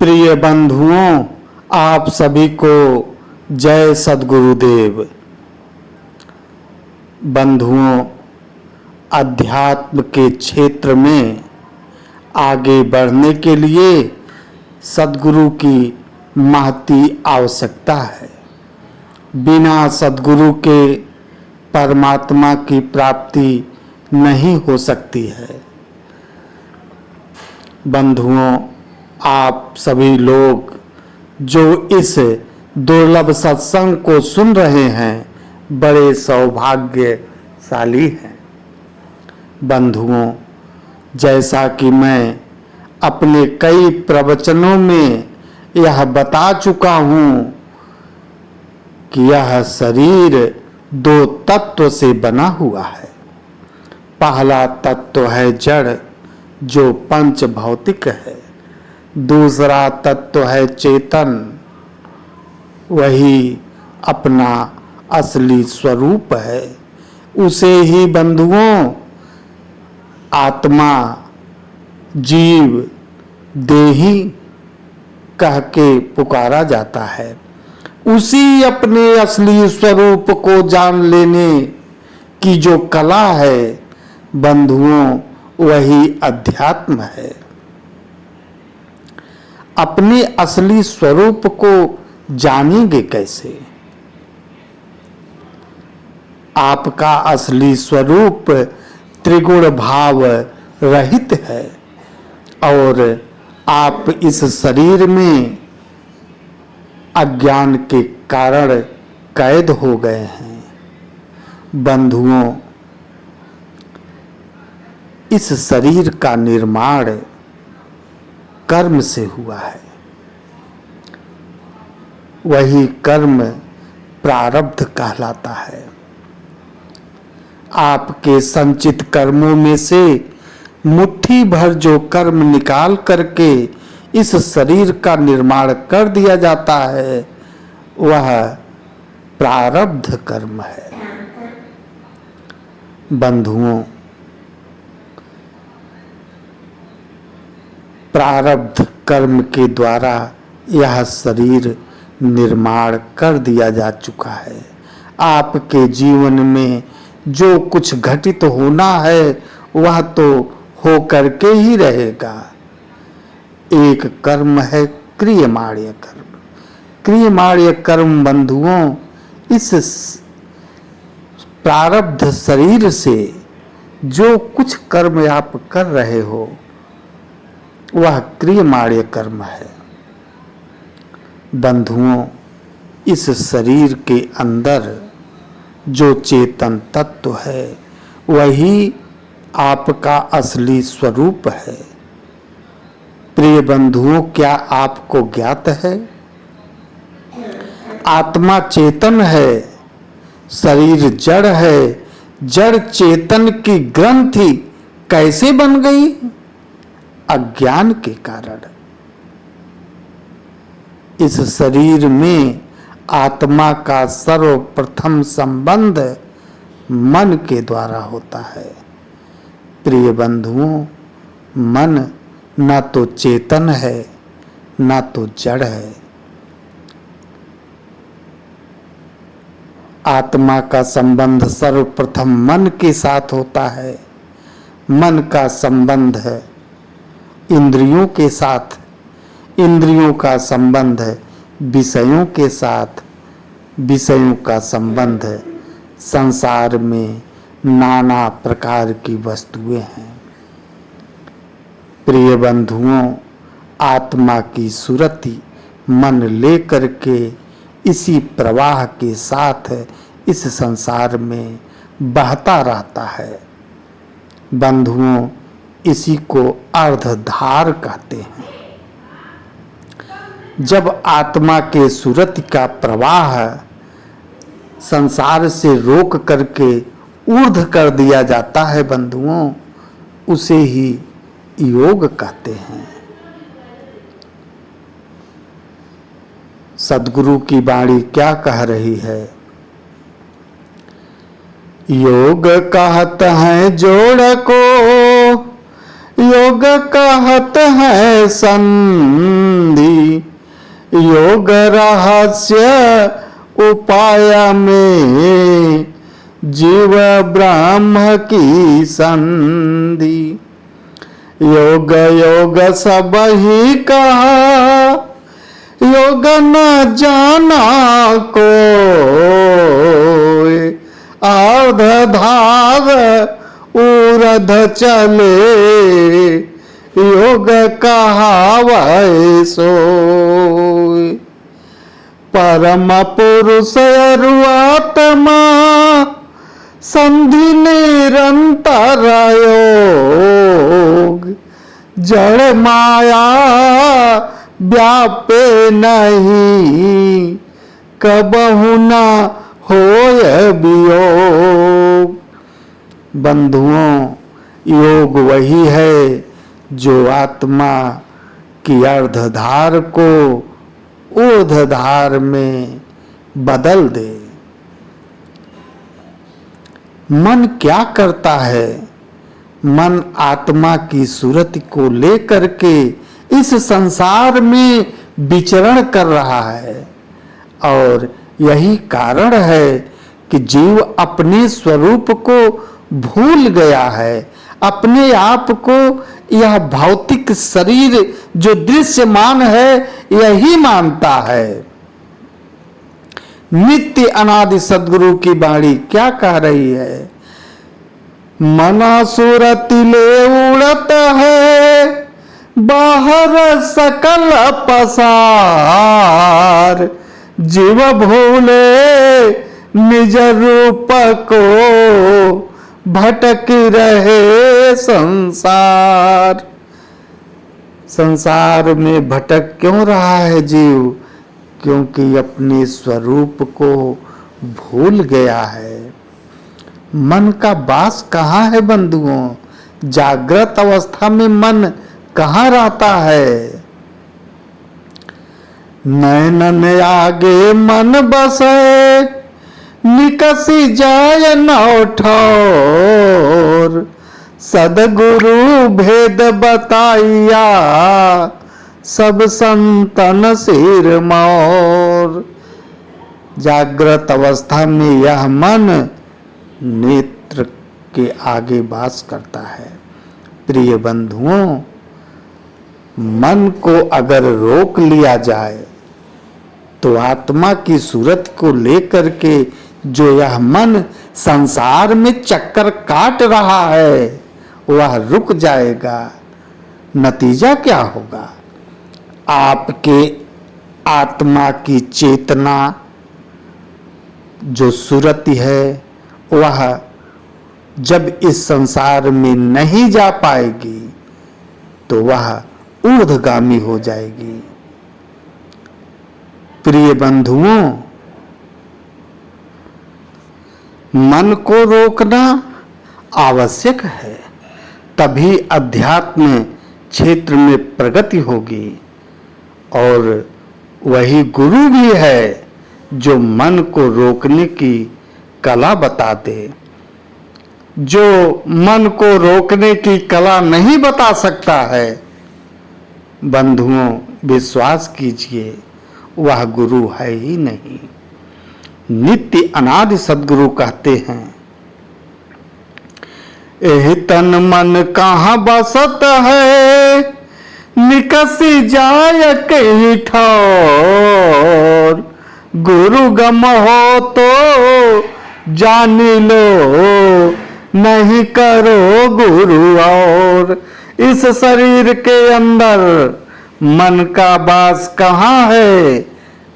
प्रिय बंधुओं, आप सभी को जय सद्गुरुदेव। बंधुओं, अध्यात्म के क्षेत्र में आगे बढ़ने के लिए सद्गुरु की महती आवश्यकता है। बिना सद्गुरु के परमात्मा की प्राप्ति नहीं हो सकती है। बंधुओं, आप सभी लोग जो इस दुर्लभ सत्संग को सुन रहे हैं, बड़े सौभाग्यशाली हैं। बंधुओं, जैसा कि मैं अपने कई प्रवचनों में यह बता चुका हूँ कि यह शरीर दो तत्व से बना हुआ है। पहला तत्व है जड़, जो पंच भौतिक है। दूसरा तत्व है चेतन, वही अपना असली स्वरूप है। उसे ही बंधुओं आत्मा, जीव, देही कह के पुकारा जाता है। उसी अपने असली स्वरूप को जान लेने की जो कला है बंधुओं, वही अध्यात्म है। अपने असली स्वरूप को जानेंगे कैसे? आपका असली स्वरूप त्रिगुण भाव रहित है और आप इस शरीर में अज्ञान के कारण कैद हो गए हैं। बंधुओं, इस शरीर का निर्माण कर्म से हुआ है। वही कर्म प्रारब्ध कहलाता है। आपके संचित कर्मों में से मुट्ठी भर जो कर्म निकाल करके इस शरीर का निर्माण कर दिया जाता है, वह प्रारब्ध कर्म है। बंधुओं, प्रारब्ध कर्म के द्वारा यह शरीर निर्माण कर दिया जा चुका है। आपके जीवन में जो कुछ घटित होना है वह तो हो करके ही रहेगा। एक कर्म है क्रियमाणीय कर्म। क्रियमाणीय कर्म बंधुओं, इस प्रारब्ध शरीर से जो कुछ कर्म आप कर रहे हो वह क्रियमाणीय कर्म है। बंधुओं, इस शरीर के अंदर जो चेतन तत्व है वही आपका असली स्वरूप है। प्रिय बंधुओं, क्या आपको ज्ञात है? आत्मा चेतन है, शरीर जड़ है। जड़ चेतन की ग्रंथि कैसे बन गई? अज्ञान के कारण। इस शरीर में आत्मा का सर्वप्रथम संबंध मन के द्वारा होता है। प्रिय बंधुओं, मन न तो चेतन है न तो जड़ है। आत्मा का संबंध सर्वप्रथम मन के साथ होता है। मन का संबंध है इंद्रियों के साथ, इंद्रियों का संबंध है विषयों के साथ, विषयों का संबंध है संसार में नाना प्रकार की वस्तुएं हैं। प्रिय बंधुओं, आत्मा की सुरति मन लेकर के इसी प्रवाह के साथ इस संसार में बहता रहता है। बंधुओं, इसी को अर्धधार कहते हैं। जब आत्मा के सुरति का प्रवाह संसार से रोक करके ऊर्ध्व कर दिया जाता है बंधुओं, उसे ही योग कहते हैं। सद्गुरु की वाणी क्या कह रही है? योग कहत हैं जोड़ को, योग कहत है संधि, योग रहस्य उपाय में जीव ब्रह्म की संधि। योग योग सब ही कहा, योग न जाना कोई, अर्ध धार ऊर्ध चले, योग कहावै सोई। परम पुरुष आत्मा संधि निरंतर योग, जड़ माया व्यापे नहीं, कबहु न होय वियोग। बंधुओं, योग वही है जो आत्मा की अर्धधार को ऊर्ध्वधार में बदल दे। मन क्या करता है? मन आत्मा की सूरत को लेकर के इस संसार में विचरण कर रहा है, और यही कारण है कि जीव अपने स्वरूप को भूल गया है, अपने आप को यह भौतिक शरीर जो दृश्यमान है यही मानता है। नित्य अनादि सद्गुरु की वाणी क्या कह रही है? मना सुरति ले उड़त है, बाहर सकल पसार, जीव भूले निज रूप को, भटक रहे संसार। संसार में भटक क्यों रहा है जीव? क्योंकि अपने स्वरूप को भूल गया है। मन का वास कहाँ है बंधुओं? जागृत अवस्था में मन कहाँ रहता है? नैनन आगे मन बसे, निकसी जाय नौ ठौर, सदगुरु भेद बताइया, सब संतन सिर मोर। जागृत अवस्था में यह मन नेत्र के आगे वास करता है। प्रिय बंधुओं, मन को अगर रोक लिया जाए तो आत्मा की सूरत को लेकर के जो यह मन संसार में चक्कर काट रहा है वह रुक जाएगा। नतीजा क्या होगा? आपके आत्मा की चेतना जो सूरत है वह जब इस संसार में नहीं जा पाएगी तो वह ऊर्ध्वगामी हो जाएगी। प्रिय बंधुओं, मन को रोकना आवश्यक है, तभी अध्यात्म क्षेत्र में प्रगति होगी। और वही गुरु भी है जो मन को रोकने की कला बता दे। जो मन को रोकने की कला नहीं बता सकता है, बंधुओं विश्वास कीजिए वह गुरु है ही नहीं। नित्य अनादि सद्गुरु कहते हैं, एहि तन मन कहाँ बसत है, निकसी जाय के ठौर, गुरु गम हो तो जान लो, नहीं करो गुरु और। इस शरीर के अंदर मन का वास कहाँ है?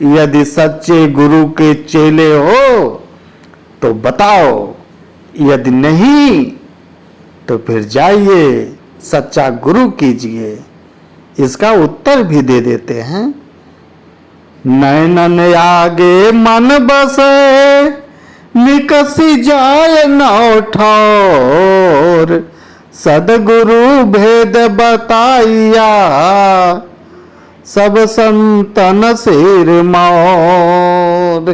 यदि सच्चे गुरु के चेले हो तो बताओ, यदि नहीं तो फिर जाइए सच्चा गुरु कीजिए। इसका उत्तर भी दे देते हैं। नैनन आगे मन बसे, निकसी जाय नौ ठौर, सदगुरु भेद बताइया, सब संतन सिर मोर।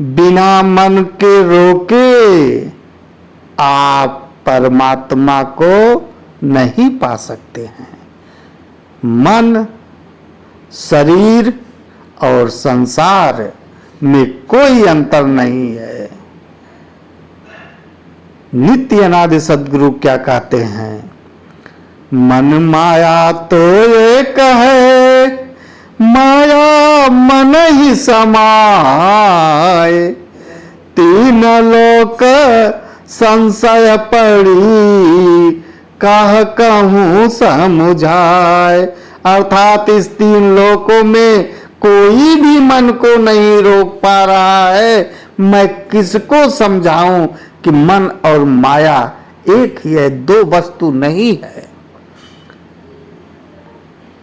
बिना मन के रोके आप परमात्मा को नहीं पा सकते हैं। मन, शरीर और संसार में कोई अंतर नहीं है। नित्य अनादि सद्गुरु क्या कहते हैं? मन माया तो एक है, माया मन ही समाए, तीन लोक संशय पड़ी, कह कहूँ समझाए। अर्थात इस तीन लोकों में कोई भी मन को नहीं रोक पा रहा है। मैं किसको समझाऊं कि मन और माया एक ही है, दो वस्तु नहीं है।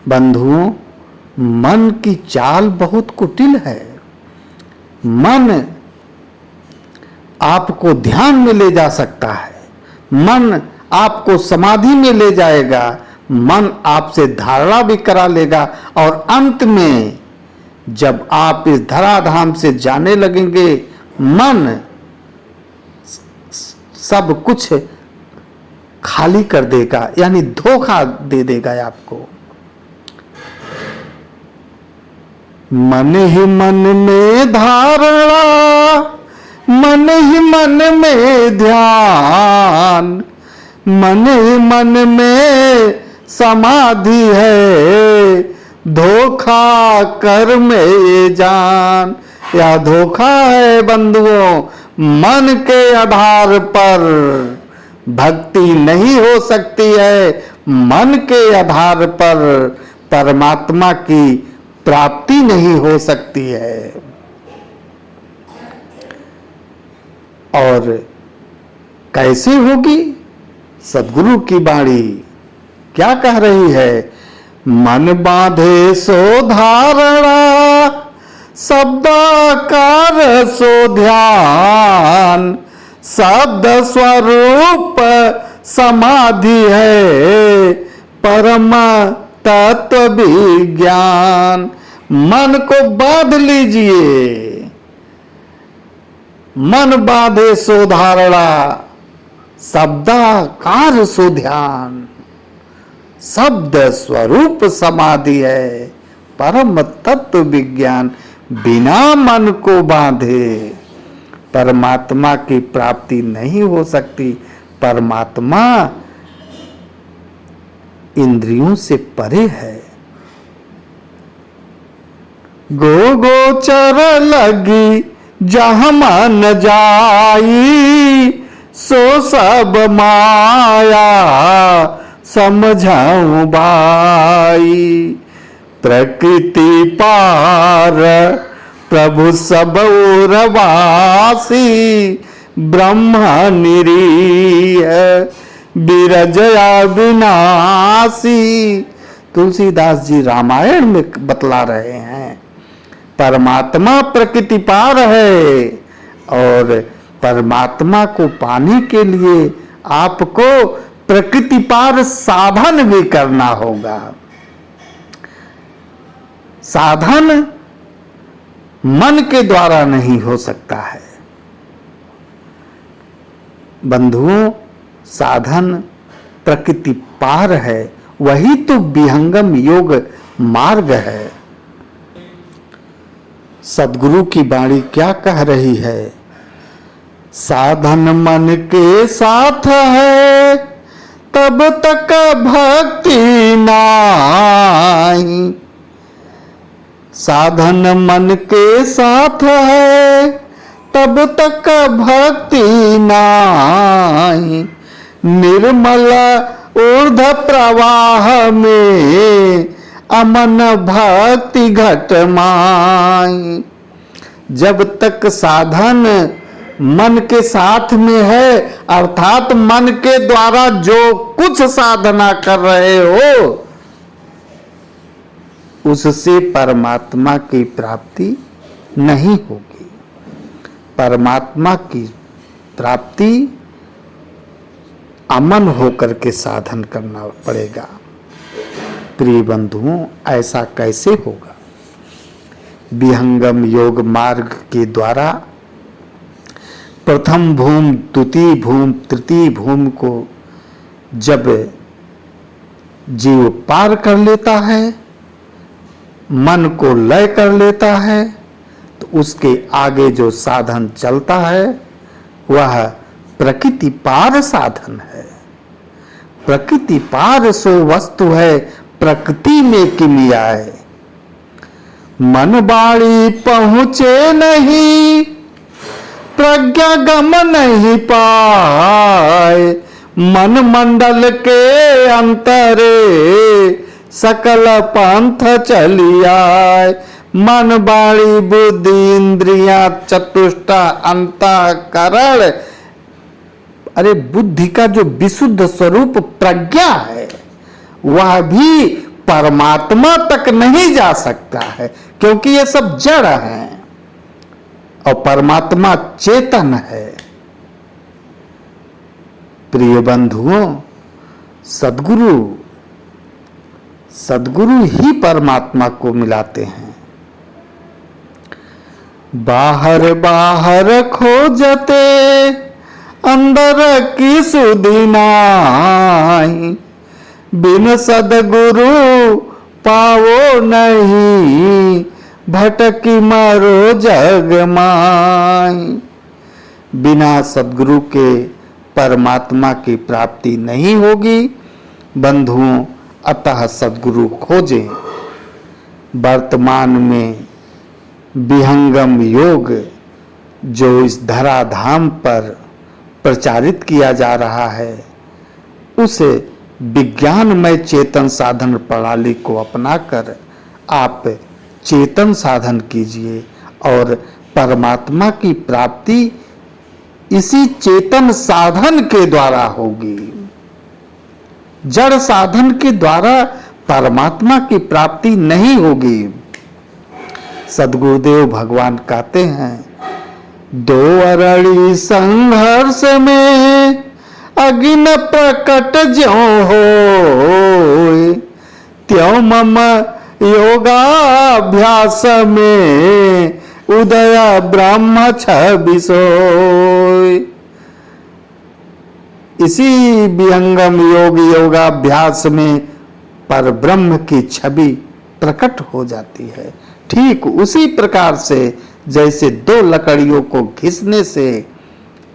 बंधुओं, मन की चाल बहुत कुटिल है। मन आपको ध्यान में ले जा सकता है, मन आपको समाधि में ले जाएगा, मन आपसे धारणा भी करा लेगा, और अंत में जब आप इस धराधाम से जाने लगेंगे, मन सब कुछ खाली कर देगा, यानी धोखा दे देगा आपको। मन ही मन में धारणा, मन ही मन में ध्यान, मन ही मन में समाधि है, धोखा कर में जान। या धोखा है बंधुओं। मन के आधार पर भक्ति नहीं हो सकती है, मन के आधार पर परमात्मा की प्राप्ति नहीं हो सकती है। और कैसे होगी? सद्गुरु की वाणी क्या कह रही है? मन बांधे सो धारणा, शब्दाकार सो ध्यान, शब्द स्वरूप समाधि है, परम तत्व विज्ञान। मन को बांध लीजिए। मन बांधे सो धारणा, शब्दाकार सो ध्यान, शब्द स्वरूप समाधि है, परम तत्व विज्ञान। बिना मन को बांधे परमात्मा की प्राप्ति नहीं हो सकती। परमात्मा इंद्रियों से परे है। गो गोचर लगी जहाँ मन जाई, सो सब माया समझाऊं भाई। प्रकृति पार प्रभु सब उर्वासी, ब्रह्म निरीह बिरजया विनाशी। तुलसीदास जी रामायण में बतला रहे हैं परमात्मा प्रकृति पार है, और परमात्मा को पाने के लिए आपको प्रकृति पार साधन भी करना होगा। साधन मन के द्वारा नहीं हो सकता है बंधुओं। साधन प्रकृति पार है, वही तो विहंगम योग मार्ग है। सद्गुरु की वाणी क्या कह रही है? साधन मन के साथ है, तब तक भक्ति नाही। साधन मन के साथ है, तब तक भक्ति नाही। निर्मल ऊर्ध प्रवाह में अमन भक्ति घट माई। जब तक साधन मन के साथ में है, अर्थात मन के द्वारा जो कुछ साधना कर रहे हो, उससे परमात्मा की प्राप्ति नहीं होगी। परमात्मा की प्राप्ति अमन होकर के साधन करना पड़ेगा। प्रिय बंधुओं, ऐसा कैसे होगा? विहंगम योग मार्ग के द्वारा प्रथम भूम, द्वितीय भूम, तृतीय भूम को जब जीव पार कर लेता है, मन को लय कर लेता है, तो उसके आगे जो साधन चलता है वह प्रकृति पार साधन है। प्रकृति पार सो वस्तु है, प्रकृति में किमियाए। मन बाणी पहुँचे नहीं, प्रज्ञा गम नहीं पाए। मन मंडल के अंतरे सकल पंथ चली आए। मन बाणी बुद्धि इंद्रियां चतुष्टा अंतःकरण, अरे बुद्धि का जो विशुद्ध स्वरूप प्रज्ञा है वह भी परमात्मा तक नहीं जा सकता है, क्योंकि ये सब जड़ है और परमात्मा चेतन है। प्रिय बंधुओं, सद्गुरु ही परमात्मा को मिलाते हैं। बाहर बाहर खोजते अंदर की सुधि नाहि, बिन सद्गुरु पावो नहीं, भटकी मरो जग माही। बिना सद्गुरु के परमात्मा की प्राप्ति नहीं होगी। बंधुओं, अतः सद्गुरु खोजें। वर्तमान में विहंगम योग जो इस धराधाम पर प्रचारित किया जा रहा है, उस विज्ञानमय चेतन साधन प्रणाली को अपनाकर आप चेतन साधन कीजिए और परमात्मा की प्राप्ति इसी चेतन साधन के द्वारा होगी। जड़ साधन के द्वारा परमात्मा की प्राप्ति नहीं होगी। सद्गुरुदेव भगवान कहते हैं, दो अरड़ी संघर्ष में अग्नि प्रकट ज्यों होय, त्यों मम योगाभ्यास में उदय ब्रह्म छवि सोय। इसी विहंगम योगाभ्यास में पर ब्रह्म की छवि प्रकट हो जाती है। ठीक उसी प्रकार से जैसे दो लकड़ियों को घिसने से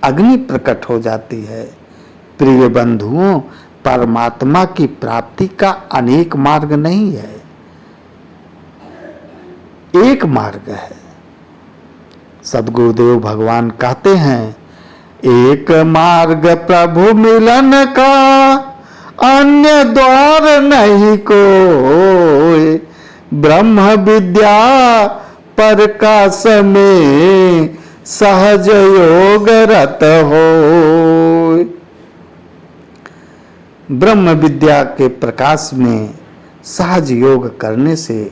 अग्नि प्रकट हो जाती है। प्रिय बंधुओं, परमात्मा की प्राप्ति का अनेक मार्ग नहीं है, एक मार्ग है। सद्गुरुदेव भगवान कहते हैं, एक मार्ग प्रभु मिलन का, अन्य द्वार नहीं कोई। ब्रह्म विद्या प्रकाश में सहज योग रत हो। ब्रह्म विद्या के प्रकाश में सहज योग करने से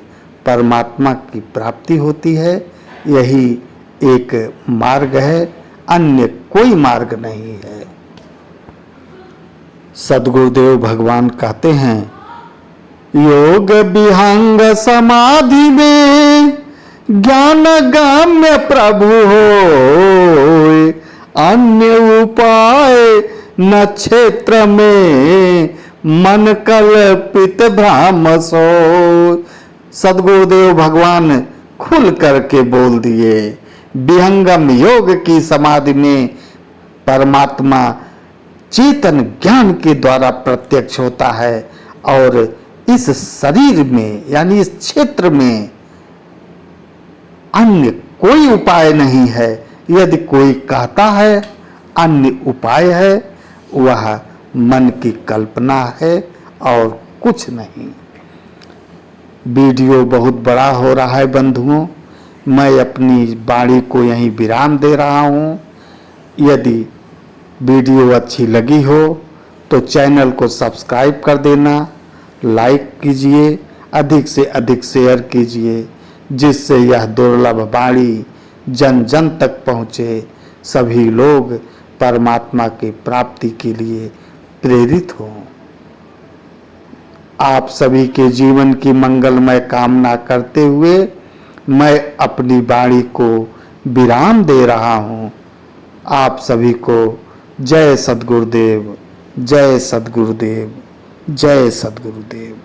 परमात्मा की प्राप्ति होती है। यही एक मार्ग है, अन्य कोई मार्ग नहीं है। सद्गुरुदेव भगवान कहते हैं, योग विहंग समाधि में ज्ञान गाम्य प्रभु होय। अन्य उपाय न क्षेत्र में मन कल्पित भ्रम सोय। सद्गुरुदेव भगवान खुल करके बोल दिए, विहंगम योग की समाधि में परमात्मा चेतन ज्ञान के द्वारा प्रत्यक्ष होता है और इस शरीर में यानी इस क्षेत्र में अन्य कोई उपाय नहीं है। यदि कोई कहता है अन्य उपाय है, वह मन की कल्पना है और कुछ नहीं। वीडियो बहुत बड़ा हो रहा है बंधुओं, मैं अपनी वाणी को यहीं विराम दे रहा हूँ। यदि वीडियो अच्छी लगी हो तो चैनल को सब्सक्राइब कर देना, लाइक कीजिए, अधिक से अधिक शेयर कीजिए, जिससे यह दुर्लभ वाणी जन जन तक पहुँचे, सभी लोग परमात्मा की प्राप्ति के लिए प्रेरित हों। आप सभी के जीवन की मंगलमय कामना करते हुए मैं अपनी वाणी को विराम दे रहा हूँ। आप सभी को जय सद्गुरुदेव, जय सद्गुरुदेव, जय सद्गुरुदेव।